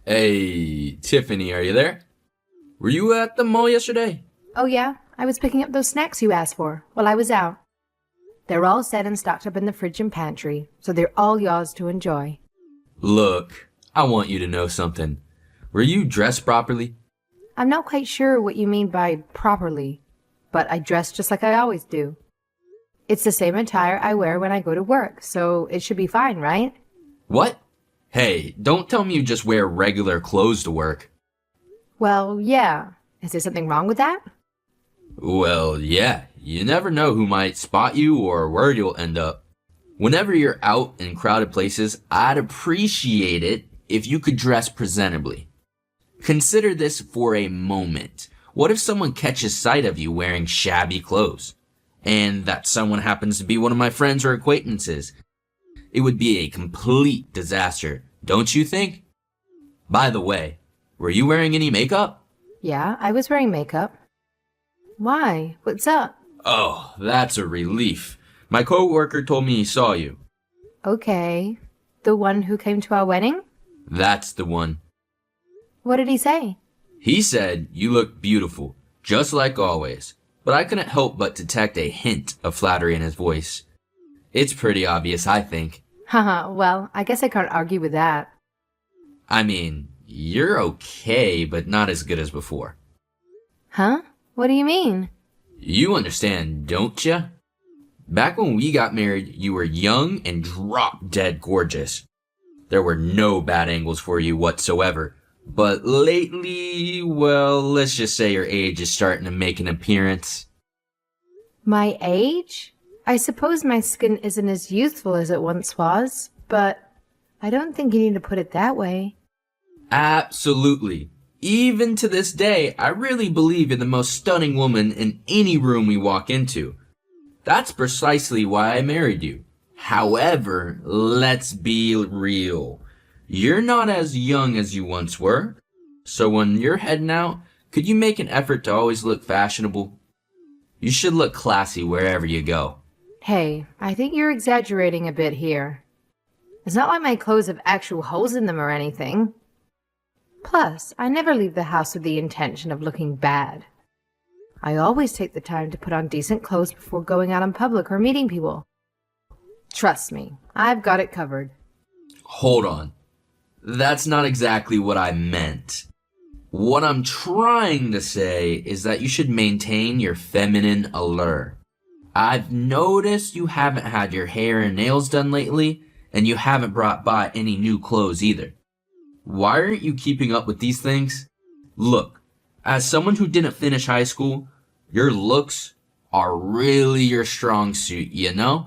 Hey, Tiffany, are you there? Were you at the mall yesterday? Oh yeah, I was picking up those snacks you asked for while I was out. They're all set and stocked up in the fridge and pantry, so they're all yours to enjoy. Look, I want you to know something. Were you dressed properly? I'm not quite sure what you mean by properly, but I dress just like I always do. It's the same attire I wear when I go to work, so it should be fine, right? What? Hey, don't tell me you just wear regular clothes to work. Well, yeah. Is there something wrong with that? Well, yeah, you never know who might spot you or where you'll end up. Whenever you're out in crowded places, I'd appreciate it if you could dress presentably. Consider this for a moment. What if someone catches sight of you wearing shabby clothes? And that someone happens to be one of my friends or acquaintances. It would be a complete disaster, don't you think? By the way, were you wearing any makeup? Yeah, I was wearing makeup. Why? What's up? Oh, that's a relief. My coworker told me he saw you. Okay. The one who came to our wedding? That's the one. What did he say? He said you look beautiful, just like always, but I couldn't help but detect a hint of flattery in his voice. It's pretty obvious, I think. Haha, well, I guess I can't argue with that. I mean, you're okay, but not as good as before. Huh? What do you mean? You understand, don't ya? Back when we got married, you were young and drop-dead gorgeous. There were no bad angles for you whatsoever. But lately, well, let's just say your age is starting to make an appearance. My age? I suppose my skin isn't as youthful as it once was, but I don't think you need to put it that way. Absolutely. Even to this day, I really believe you're the most stunning woman in any room we walk into. That's precisely why I married you. However, let's be real. You're not as young as you once were. So when you're heading out, could you make an effort to always look fashionable? You should look classy wherever you go. Hey, I think you're exaggerating a bit here. It's not like my clothes have actual holes in them or anything. Plus, I never leave the house with the intention of looking bad. I always take the time to put on decent clothes before going out in public or meeting people. Trust me, I've got it covered. Hold on. That's not exactly what I meant. What I'm trying to say is that you should maintain your feminine allure. I've noticed you haven't had your hair and nails done lately, and you haven't bought any new clothes either. Why aren't you keeping up with these things? Look, as someone who didn't finish high school, your looks are really your strong suit, you know?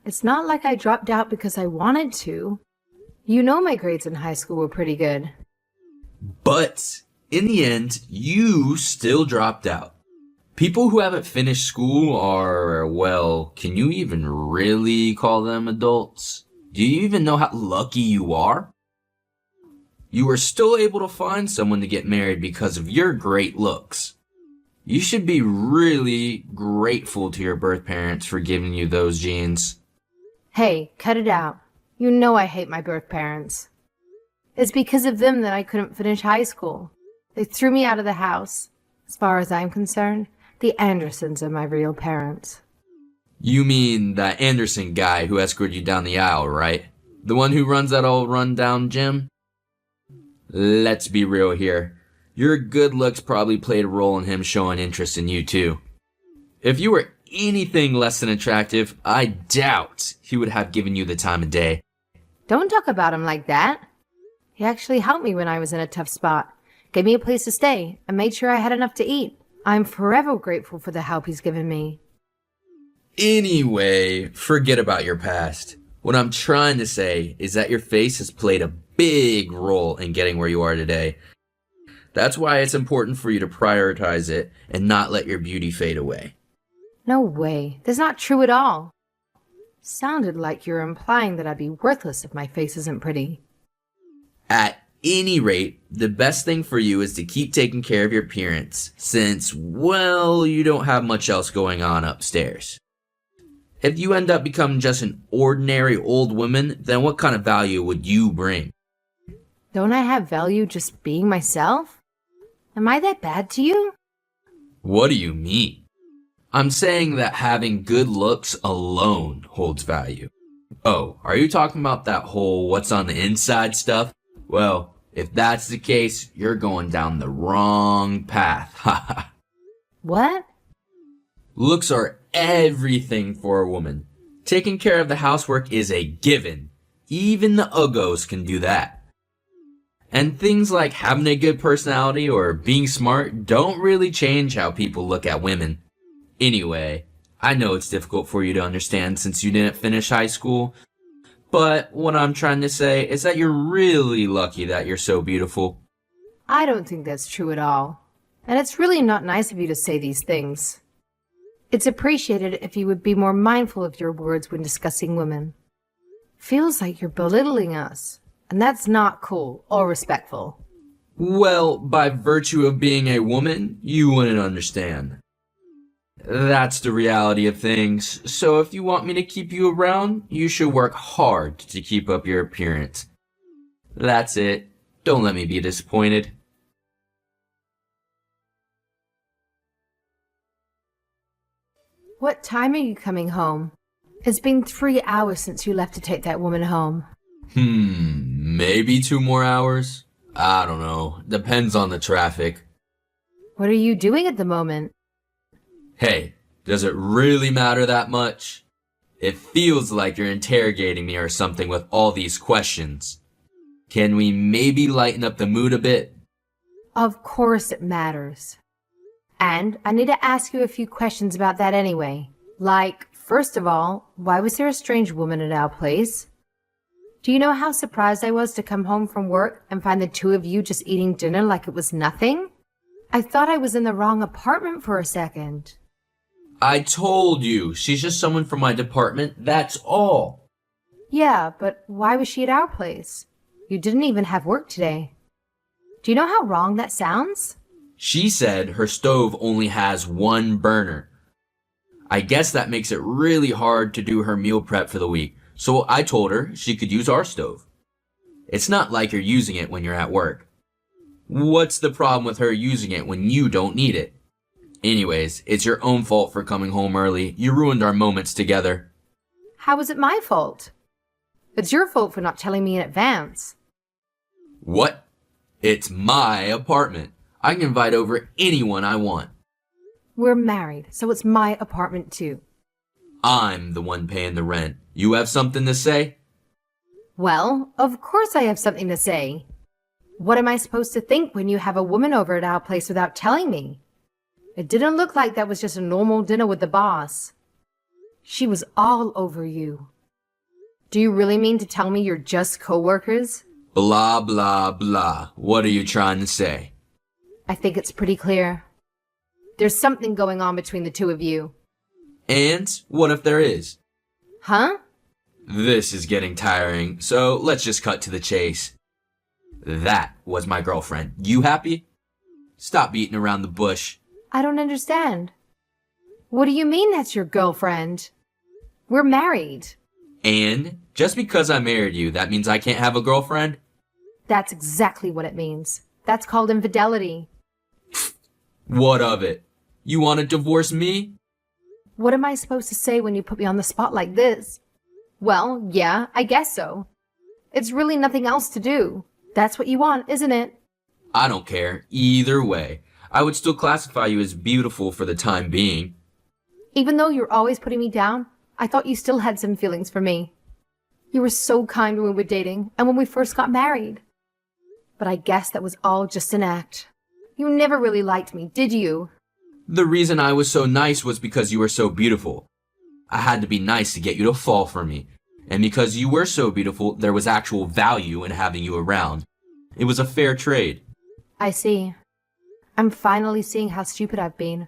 It's not like I dropped out because I wanted to. You know my grades in high school were pretty good. But in the end, you still dropped out. People who haven't finished school are, well, can you even really call them adults? Do you even know how lucky you are? You were still able to find someone to get married because of your great looks. You should be really grateful to your birth parents for giving you those genes. Hey, cut it out. You know I hate my birth parents. It's because of them that I couldn't finish high school. They threw me out of the house. As far as I'm concerned, the Andersons are my real parents. You mean that Anderson guy who escorted you down the aisle, right? The one who runs that old rundown gym? Let's be real here. Your good looks probably played a role in him showing interest in you too. If you were anything less than attractive, I doubt he would have given you the time of day. Don't talk about him like that. He actually helped me when I was in a tough spot, gave me a place to stay, and made sure I had enough to eat. I'm forever grateful for the help he's given me. Anyway, forget about your past. What I'm trying to say is that your face has played a big role in getting where you are today. That's why it's important for you to prioritize it and not let your beauty fade away. No way. That's not true at all. Sounded like you're implying that I'd be worthless if my face isn't pretty. At any rate, the best thing for you is to keep taking care of your appearance, since, well, you don't have much else going on upstairs. If you end up becoming just an ordinary old woman, then what kind of value would you bring? Don't I have value just being myself? Am I that bad to you? What do you mean? I'm saying that having good looks alone holds value. Oh, are you talking about that whole what's on the inside stuff? Well, if that's the case, you're going down the wrong path. Haha. What? Looks are everything for a woman. Taking care of the housework is a given. Even the uggos can do that. And things like having a good personality or being smart don't really change how people look at women. Anyway, I know it's difficult for you to understand since you didn't finish high school, but what I'm trying to say is that you're really lucky that you're so beautiful. I don't think that's true at all. And it's really not nice of you to say these things. It's appreciated if you would be more mindful of your words when discussing women. Feels like you're belittling us, and that's not cool or respectful. Well, by virtue of being a woman, you wouldn't understand. That's the reality of things, so if you want me to keep you around, you should work hard to keep up your appearance. That's it. Don't let me be disappointed. What time are you coming home? It's been 3 hours since you left to take that woman home. Maybe 2 more hours? I don't know. Depends on the traffic. What are you doing at the moment? Hey, does it really matter that much? It feels like you're interrogating me or something with all these questions. Can we maybe lighten up the mood a bit? Of course it matters. And I need to ask you a few questions about that anyway. Like, first of all, why was there a strange woman at our place? Do you know how surprised I was to come home from work and find the two of you just eating dinner like it was nothing? I thought I was in the wrong apartment for a second. I told you, she's just someone from my department, that's all. Yeah, but why was she at our place? You didn't even have work today. Do you know how wrong that sounds? She said her stove only has 1 burner. I guess that makes it really hard to do her meal prep for the week, so I told her she could use our stove. It's not like you're using it when you're at work. What's the problem with her using it when you don't need it? Anyways, it's your own fault for coming home early. You ruined our moments together. How was it my fault? It's your fault for not telling me in advance. What? It's my apartment. I can invite over anyone I want. We're married, so it's my apartment too. I'm the one paying the rent. You have something to say? Well, of course I have something to say. What am I supposed to think when you have a woman over at our place without telling me? It didn't look like that was just a normal dinner with the boss. She was all over you. Do you really mean to tell me you're just co-workers? Blah, blah, blah. What are you trying to say? I think it's pretty clear. There's something going on between the two of you. And what if there is? Huh? This is getting tiring, so let's just cut to the chase. That was my girlfriend. You happy? Stop beating around the bush. I don't understand. What do you mean that's your girlfriend? We're married. And just because I married you, that means I can't have a girlfriend? That's exactly what it means. That's called infidelity. What of it? You want to divorce me? What am I supposed to say when you put me on the spot like this? Well, yeah, I guess so. It's really nothing else to do. That's what you want, isn't it? I don't care. Either way. I would still classify you as beautiful for the time being. Even though you're always putting me down, I thought you still had some feelings for me. You were so kind when we were dating and when we first got married. But I guess that was all just an act. You never really liked me, did you? The reason I was so nice was because you were so beautiful. I had to be nice to get you to fall for me. And because you were so beautiful, there was actual value in having you around. It was a fair trade. I see. I'm finally seeing how stupid I've been.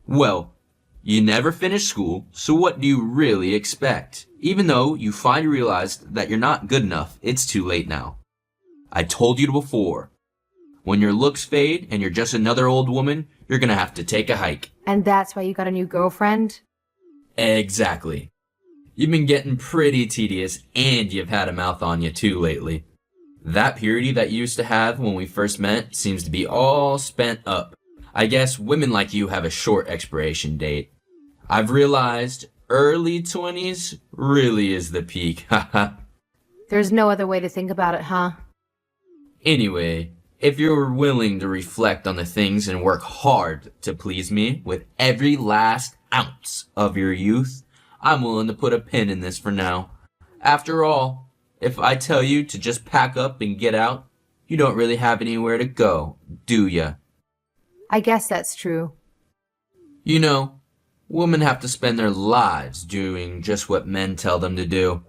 Well, you never finished school, so what do you really expect? Even though you finally realized that you're not good enough, it's too late now. I told you before. When your looks fade and you're just another old woman, you're gonna have to take a hike. And that's why you got a new girlfriend? Exactly. You've been getting pretty tedious and you've had a mouth on you too lately. That purity that you used to have when we first met seems to be all spent up. I guess women like you have a short expiration date. I've realized early 20s really is the peak, haha. There's no other way to think about it, huh? Anyway, if you're willing to reflect on the things and work hard to please me with every last ounce of your youth, I'm willing to put a pin in this for now. After all, if I tell you to just pack up and get out, you don't really have anywhere to go, do ya? I guess that's true. You know, women have to spend their lives doing just what men tell them to do.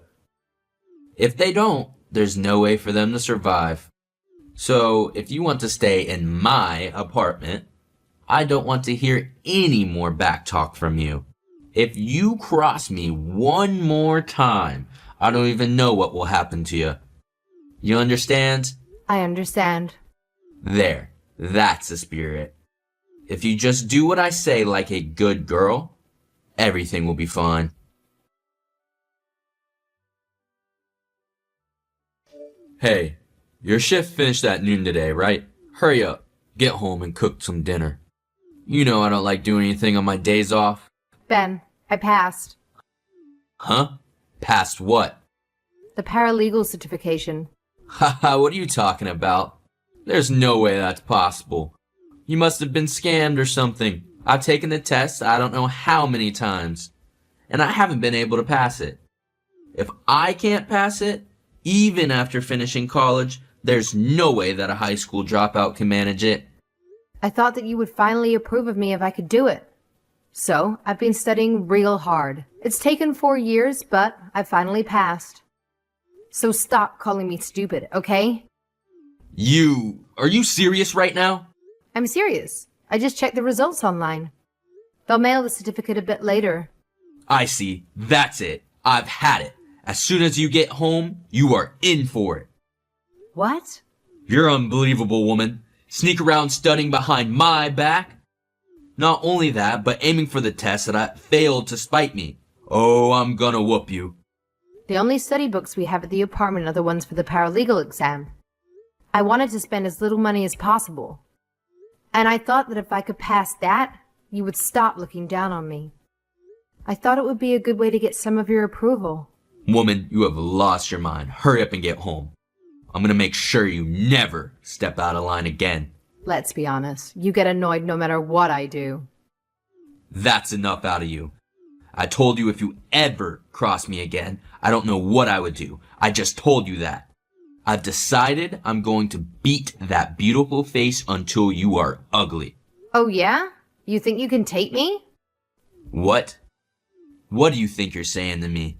If they don't, there's no way for them to survive. So, if you want to stay in my apartment, I don't want to hear any more backtalk from you. If you cross me one more time, I don't even know what will happen to you. You understand? I understand. There. That's the spirit. If you just do what I say like a good girl, everything will be fine. Hey, your shift finished at noon today, right? Hurry up. Get home and cook some dinner. You know I don't like doing anything on my days off. Ben, I passed. Huh? Past what? The paralegal certification. Haha, what are you talking about? There's no way that's possible. You must have been scammed or something. I've taken the test I don't know how many times, and I haven't been able to pass it. If I can't pass it, even after finishing college, there's no way that a high school dropout can manage it. I thought that you would finally approve of me if I could do it. So, I've been studying real hard. It's taken 4 years, but I finally passed. So stop calling me stupid, okay? Are you serious right now? I'm serious. I just checked the results online. They'll mail the certificate a bit later. I see. That's it. I've had it. As soon as you get home, you are in for it. What? You're unbelievable, woman. Sneak around studying behind my back. Not only that, but aiming for the test that I failed to spite me. Oh, I'm gonna whoop you. The only study books we have at the apartment are the ones for the paralegal exam. I wanted to spend as little money as possible. And I thought that if I could pass that, you would stop looking down on me. I thought it would be a good way to get some of your approval. Woman, you have lost your mind. Hurry up and get home. I'm gonna make sure you never step out of line again. Let's be honest, you get annoyed no matter what I do. That's enough out of you. I told you if you ever cross me again, I don't know what I would do. I just told you that. I've decided I'm going to beat that beautiful face until you are ugly. Oh yeah? You think you can take me? What? What do you think you're saying to me?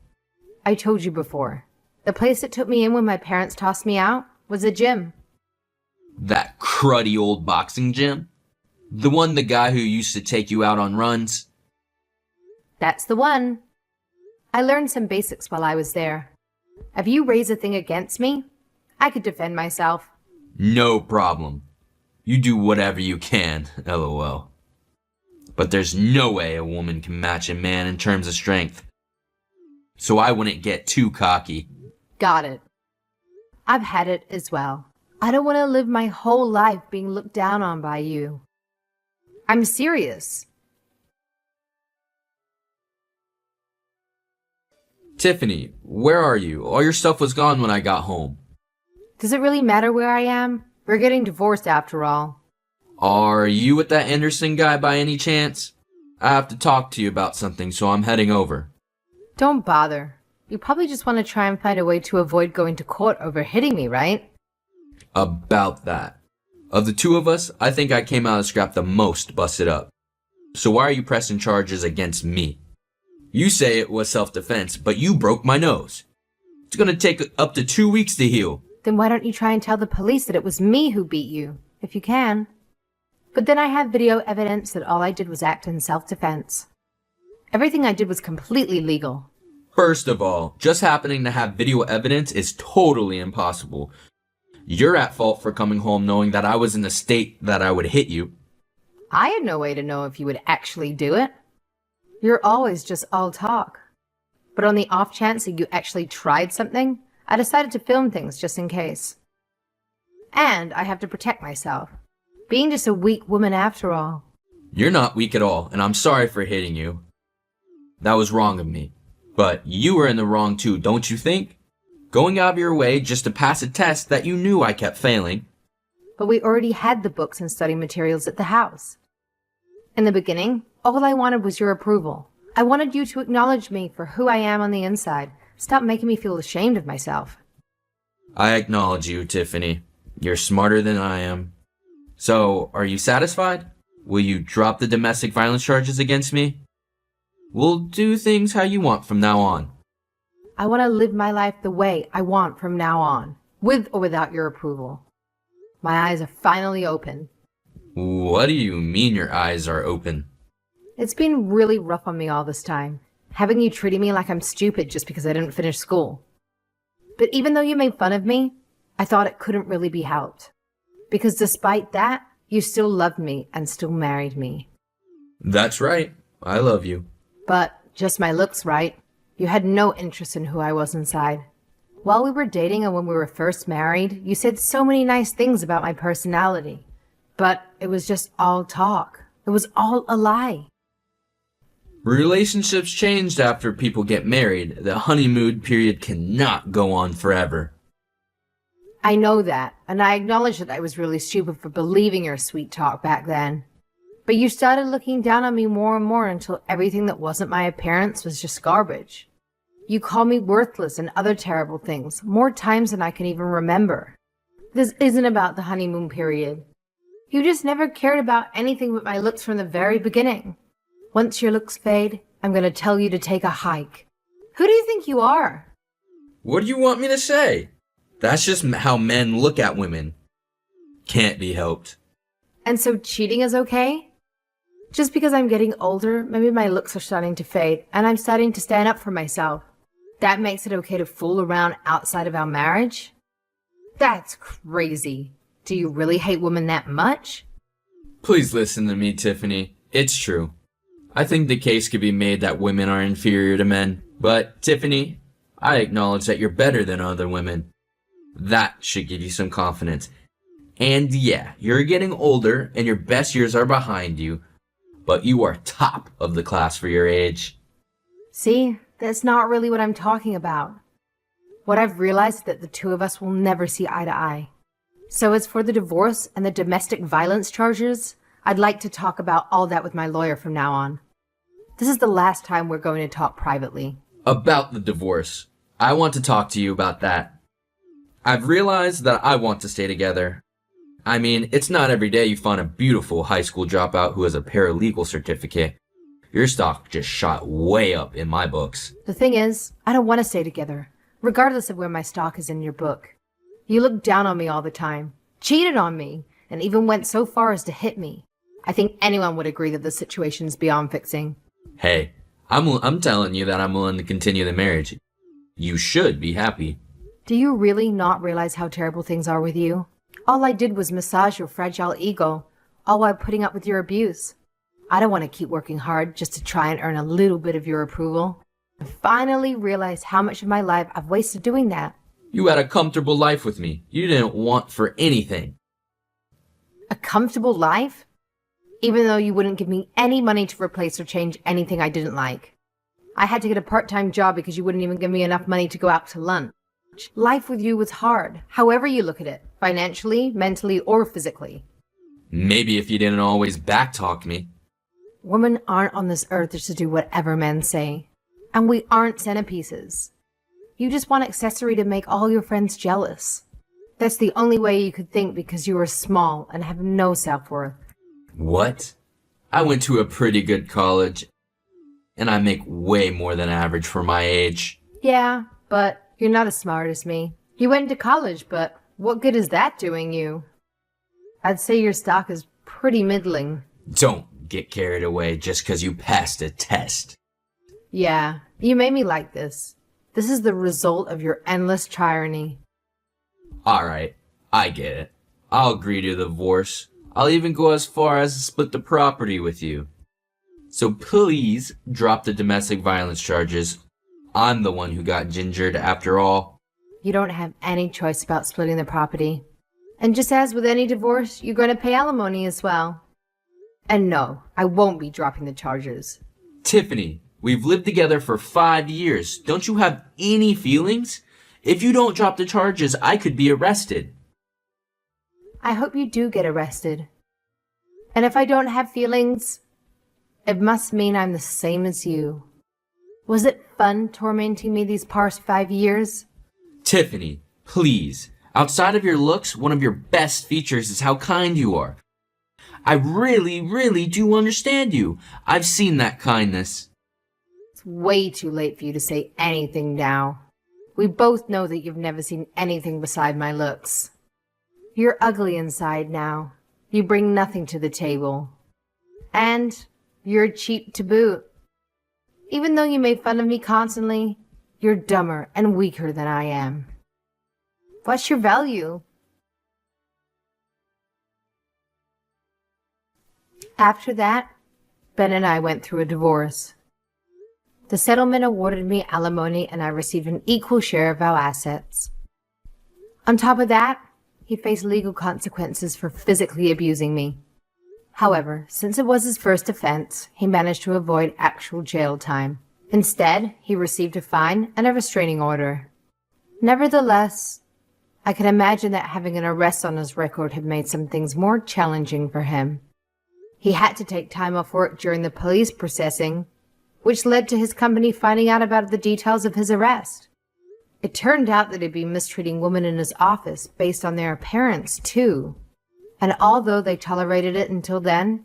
I told you before. The place that took me in when my parents tossed me out was a gym. That cruddy old boxing gym? The one the guy who used to take you out on runs? That's the one. I learned some basics while I was there. If you raise a thing against me, I could defend myself. No problem. You do whatever you can, lol. But there's no way a woman can match a man in terms of strength. So I wouldn't get too cocky. Got it. I've had it as well. I don't want to live my whole life being looked down on by you. I'm serious. Tiffany, where are you? All your stuff was gone when I got home. Does it really matter where I am? We're getting divorced after all. Are you with that Anderson guy by any chance? I have to talk to you about something, so I'm heading over. Don't bother. You probably just want to try and find a way to avoid going to court over hitting me, right? About that. Of the two of us, I think I came out of scrap the most busted up. So why are you pressing charges against me? You say it was self-defense, but you broke my nose. It's gonna take up to 2 weeks to heal. Then why don't you try and tell the police that it was me who beat you, if you can? But then I have video evidence that all I did was act in self-defense. Everything I did was completely legal. First of all, just happening to have video evidence is totally impossible. You're at fault for coming home knowing that I was in a state that I would hit you. I had no way to know if you would actually do it. You're always just all talk. But on the off chance that you actually tried something, I decided to film things just in case. And I have to protect myself. Being just a weak woman after all. You're not weak at all, and I'm sorry for hitting you. That was wrong of me. But you were in the wrong too, don't you think? Going out of your way just to pass a test that you knew I kept failing. But we already had the books and study materials at the house. In the beginning, all I wanted was your approval. I wanted you to acknowledge me for who I am on the inside. Stop making me feel ashamed of myself. I acknowledge you, Tiffany. You're smarter than I am. So, are you satisfied? Will you drop the domestic violence charges against me? We'll do things how you want from now on. I want to live my life the way I want from now on, with or without your approval. My eyes are finally open. What do you mean your eyes are open? It's been really rough on me all this time, having you treating me like I'm stupid just because I didn't finish school. But even though you made fun of me, I thought it couldn't really be helped. Because despite that, you still loved me and still married me. That's right. I love you. But just my looks, right? You had no interest in who I was inside. While we were dating and when we were first married, you said so many nice things about my personality. But it was just all talk. It was all a lie. Relationships changed after people get married. The honeymoon period cannot go on forever. I know that, and I acknowledge that I was really stupid for believing your sweet talk back then. But you started looking down on me more and more until everything that wasn't my appearance was just garbage. You called me worthless and other terrible things, more times than I can even remember. This isn't about the honeymoon period. You just never cared about anything but my looks from the very beginning. Once your looks fade, I'm going to tell you to take a hike. Who do you think you are? What do you want me to say? That's just how men look at women. Can't be helped. And so cheating is okay? Just because I'm getting older, maybe my looks are starting to fade, and I'm starting to stand up for myself. That makes it okay to fool around outside of our marriage? That's crazy. Do you really hate women that much? Please listen to me, Tiffany. It's true. I think the case could be made that women are inferior to men. But, Tiffany, I acknowledge that you're better than other women. That should give you some confidence. And yeah, you're getting older and your best years are behind you, but you are top of the class for your age. See, that's not really what I'm talking about. What I've realized is that the two of us will never see eye to eye. So as for the divorce and the domestic violence charges, I'd like to talk about all that with my lawyer from now on. This is the last time we're going to talk privately. About the divorce. I want to talk to you about that. I've realized that I want to stay together. I mean, it's not every day you find a beautiful high school dropout who has a paralegal certificate. Your stock just shot way up in my books. The thing is, I don't want to stay together, regardless of where my stock is in your book. You looked down on me all the time, cheated on me, and even went so far as to hit me. I think anyone would agree that the situation is beyond fixing. Hey, I'm telling you that I'm willing to continue the marriage. You should be happy. Do you really not realize how terrible things are with you? All I did was massage your fragile ego, all while putting up with your abuse. I don't want to keep working hard just to try and earn a little bit of your approval. I finally realized how much of my life I've wasted doing that. You had a comfortable life with me. You didn't want for anything. A comfortable life? Even though you wouldn't give me any money to replace or change anything I didn't like. I had to get a part-time job because you wouldn't even give me enough money to go out to lunch. Life with you was hard, however you look at it, financially, mentally, or physically. Maybe if you didn't always backtalk me. Women aren't on this earth just to do whatever men say. And we aren't centerpieces. You just want accessory to make all your friends jealous. That's the only way you could think because you are small and have no self-worth. What? I went to a pretty good college, and I make way more than average for my age. Yeah, but you're not as smart as me. You went to college, but what good is that doing you? I'd say your stock is pretty middling. Don't get carried away just 'cause you passed a test. Yeah, you made me like this. This is the result of your endless tyranny. Alright, I get it. I'll agree to the divorce. I'll even go as far as to split the property with you. So please drop the domestic violence charges. I'm the one who got gingered after all. You don't have any choice about splitting the property. And just as with any divorce, you're going to pay alimony as well. And no, I won't be dropping the charges. Tiffany, we've lived together for 5 years. Don't you have any feelings? If you don't drop the charges, I could be arrested. I hope you do get arrested. And if I don't have feelings, it must mean I'm the same as you. Was it fun tormenting me these past 5 years? Tiffany, please. Outside of your looks, one of your best features is how kind you are. I really, really do understand you. I've seen that kindness. It's way too late for you to say anything now. We both know that you've never seen anything beside my looks. You're ugly inside now. You bring nothing to the table. And you're cheap to boot. Even though you made fun of me constantly, you're dumber and weaker than I am. What's your value? After that, Ben and I went through a divorce. The settlement awarded me alimony and I received an equal share of our assets. On top of that, he faced legal consequences for physically abusing me. However, since it was his first offense, he managed to avoid actual jail time. Instead, he received a fine and a restraining order. Nevertheless, I can imagine that having an arrest on his record had made some things more challenging for him. He had to take time off work during the police processing, which led to his company finding out about the details of his arrest. It turned out that he'd been mistreating women in his office based on their appearance, too. And although they tolerated it until then,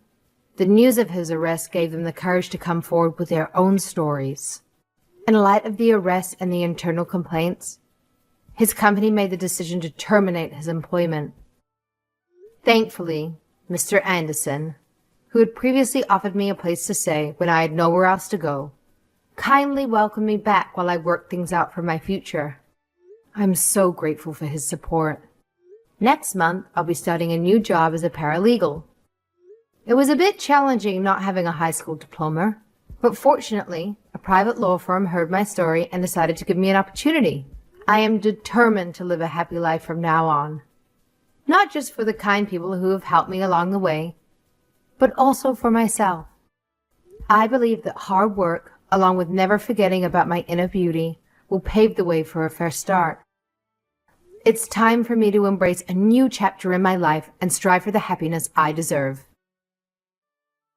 the news of his arrest gave them the courage to come forward with their own stories. In light of the arrest and the internal complaints, his company made the decision to terminate his employment. Thankfully, Mr. Anderson, who had previously offered me a place to stay when I had nowhere else to go, kindly welcomed me back while I worked things out for my future. I'm so grateful for his support. Next month, I'll be starting a new job as a paralegal. It was a bit challenging not having a high school diploma, but fortunately, a private law firm heard my story and decided to give me an opportunity. I am determined to live a happy life from now on. Not just for the kind people who have helped me along the way, but also for myself. I believe that hard work, along with never forgetting about my inner beauty, will pave the way for a fresh start. It's time for me to embrace a new chapter in my life and strive for the happiness I deserve.